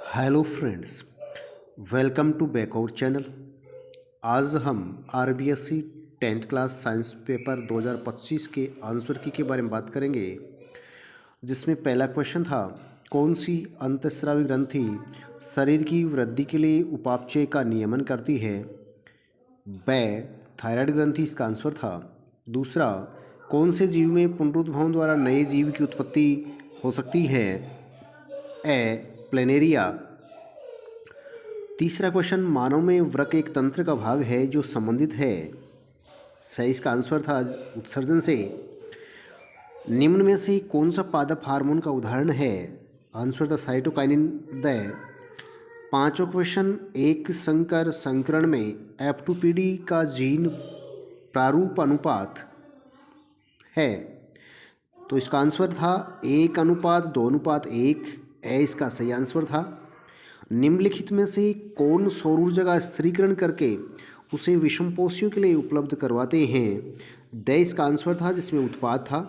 Hello friends, welcome to back our channel. आज हम RBSC 10th class science paper 2025 के answer की के बारे में बात करेंगे, जिसमें पहला क्वेश्चन था, कौन सी अंतःस्रावी ग्रंथि शरीर की वृद्धि के लिए उपापचय का नियमन करती है? ब थायराइड ग्रंथि इसका आंसर था। दूसरा, कौन से जीव में पुनरुद्भव द्वारा नए जीव की उत्पत्ति हो सकती है? ए प्लेनेरिया। तीसरा क्वेश्चन, मानव में वृक्क एक तंत्र का भाग है जो संबंधित है। सही इसका आंसर था उत्सर्जन से। निम्न में से कौन सा पादप हार्मोन का उदाहरण है? आंसर था साइटोकाइनिन द। पांचवा क्वेश्चन, एक संकर संकरण में F2PD का जीन प्रारूप अनुपात है, तो इसका आंसर था 1:2:1। ए इसका सही आंसर था। निम्नलिखित में से कौन सौर ऊर्जा का स्थिरीकरण करके उसे विषमपोषियों के लिए उपलब्ध करवाते हैं? द इसका आंसर था, जिसमें उत्पाद था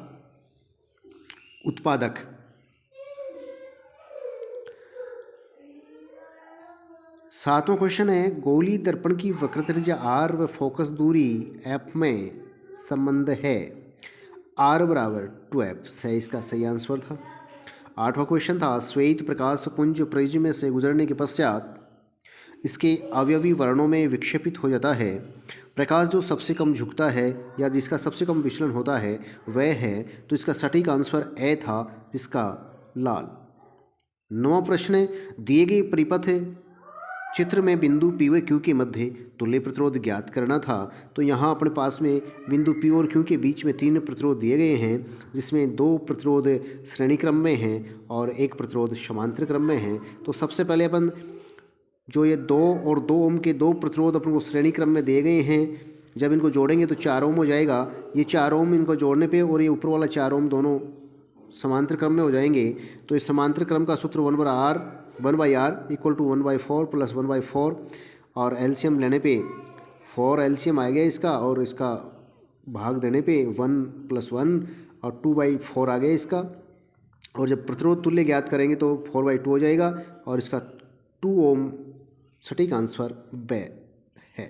उत्पादक। सातवां क्वेश्चन है, गोली दर्पण की वक्र त्रिज्या r व फोकस दूरी f में संबंध है। r = 2f। सही इसका सही आंसर था। आठवां क्वेश्चन था, श्वेत प्रकाश पुंज प्रिज्म में से गुजरने के पश्चात इसके अवयवी वर्णों में विक्षेपित हो जाता है। प्रकाश जो सबसे कम झुकता है या जिसका सबसे कम विचलन होता है वह है, तो इसका सटीक आंसर ए था, जिसका लाल। नौवां प्रश्न है, दिए गए परिपथ चित्र में बिंदु P व Q के मध्य तुल्य प्रतिरोध ज्ञात करना था। तो यहाँ अपने पास में बिंदु P और Q के बीच में 3 प्रतिरोध दिए गए हैं, जिसमें 2 प्रतिरोध श्रेणी क्रम में हैं और 1 प्रतिरोध समांतर क्रम में है। तो सबसे पहले अपन जो ये 2 और 2 ओम के 2 प्रतिरोध अपन को श्रेणी क्रम में दिए गए हैं, जब इनको जोड़ेंगे तो 4 ओम हो जाएगा। ये 4 ओम इनको जोड़ने पे और ये ऊपर वाला 4 ओम दोनों समांतर क्रम में हो जाएंगे। तो इस समांतर क्रम का सूत्र 1/r = 1/4 + 1/4 और एलसीएम लेने पे 4 एलसीएम आ गया इसका, और इसका भाग देने पे 1 + 1 और 2/4 आ गया इसका। और जब प्रतिरोध तुल्य ज्ञात करेंगे तो 4/2 हो जाएगा, और इसका 2 ओम सटीक आंसर ब है।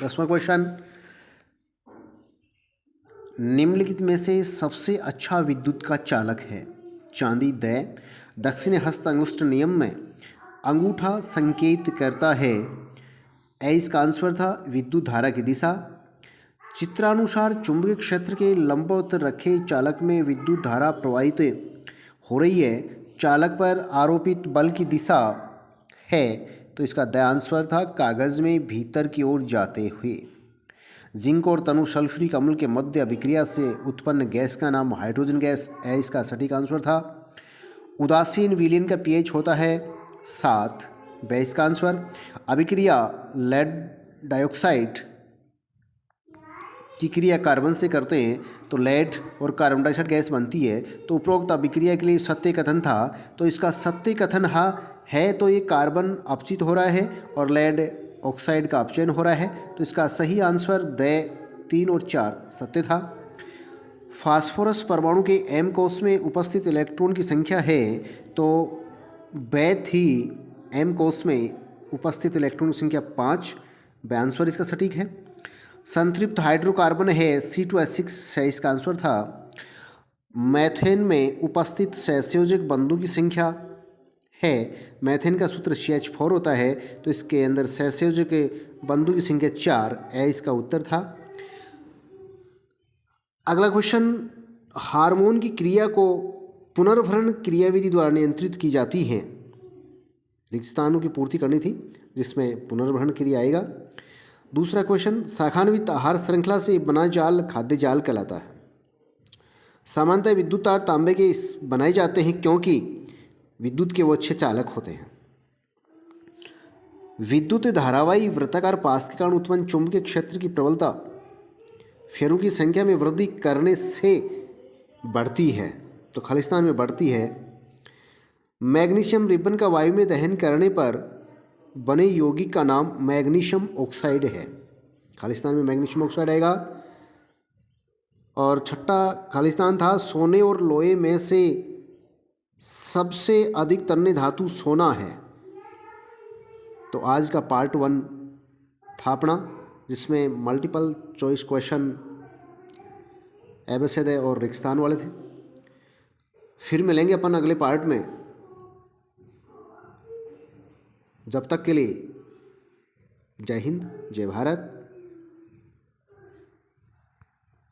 10वां क्वेश्चन, निम्नलिखित में से सबसे अच्छा विद्युत का चालक है? चांदी द। दक्षिण हस्त अंगुष्ठ नियम में अंगूठा संकेत करता है। ए इसका आंसर था विद्युत धारा की दिशा। चित्रानुसार चुंबकीय क्षेत्र के लंबवत रखे चालक में विद्युत धारा प्रवाहित हो रही है। चालक पर आरोपित बल की दिशा है, तो इसका द आंसर था कागज में भीतर की ओर जाते हुए। जिंक और तनु सल्फ्यूरिक अम्ल के मध्य अभिक्रिया से उत्पन्न गैस का नाम हाइड्रोजन गैस। ए इसका सटीक आंसर था। उदासीन विलयन का पीएच होता है 7। ब इसका आंसर। अभिक्रिया लेड डाइऑक्साइड की क्रिया कार्बन से करते हैं तो लेड और कार्बन डाइऑक्साइड गैस बनती है। तो उपरोक्त अभिक्रिया के लिए सत्य कथन था, तो इसका सत्य कथन है तो ये कार्बन अपचित हो रहा है और लेड ऑक्साइड का अपचयन हो रहा है। तो इसका सही आंसर द 3 और 4 सत्य था। फास्फोरस परमाणु के m कोष में उपस्थित इलेक्ट्रॉन की संख्या है, तो ब थी m कोष में उपस्थित इलेक्ट्रॉन की संख्या 5। ब आंसर इसका सटीक है। संतृप्त हाइड्रोकार्बन है C2H6। सही इसका आंसर था। मैथेन में उपस्थित सहसंयोजक बंधु की संख्या है, मैथेन का सूत्र CH4 होता है, तो इसके अंदर सहसंयोजक बंधु की संख्या 4। ए इसका उत्तर था। अगला क्वेश्चन, हार्मोन की क्रिया को पुनर्भरण क्रियाविधि द्वारा नियंत्रित की जाती है। रिक्त स्थानों की पूर्ति करनी थी, जिसमें पुनर्भरण क्रिया आएगा। दूसरा क्वेश्चन, शाखान्वित आहार श्रृंखला से बना जाल खाद्य जाल कहलाता है। सामान्यतः विद्युत तार तांबे के बनाए जाते हैं क्योंकि विद्युत के वो अच्छे चालक होते हैं। विद्युत धारावाही वृत्ताकार पास के कारण उत्पन्न चुंबकीय क्षेत्र की प्रबलता फेरों की संख्या में वृद्धि करने से बढ़ती है, तो खालिस्तान में बढ़ती है। मैग्नीशियम रिबन का वायु में दहन करने पर बने यौगिक का नाम मैग्नीशियम ऑक्साइड है। खालिस्तान में मैग्नीशियम ऑक्साइड आएगा। और छठा खालिस्तान था, सोने और लोहे में से सबसे अधिक तन्य धातु सोना है। तो आज का पार्ट 1 था अपना, जिसमें मल्टीपल चॉइस क्वेश्चन एबेसेदे और रेगिस्तान वाले थे। फिर मिलेंगे अपन अगले पार्ट में। जब तक के लिए जय हिंद, जय भारत।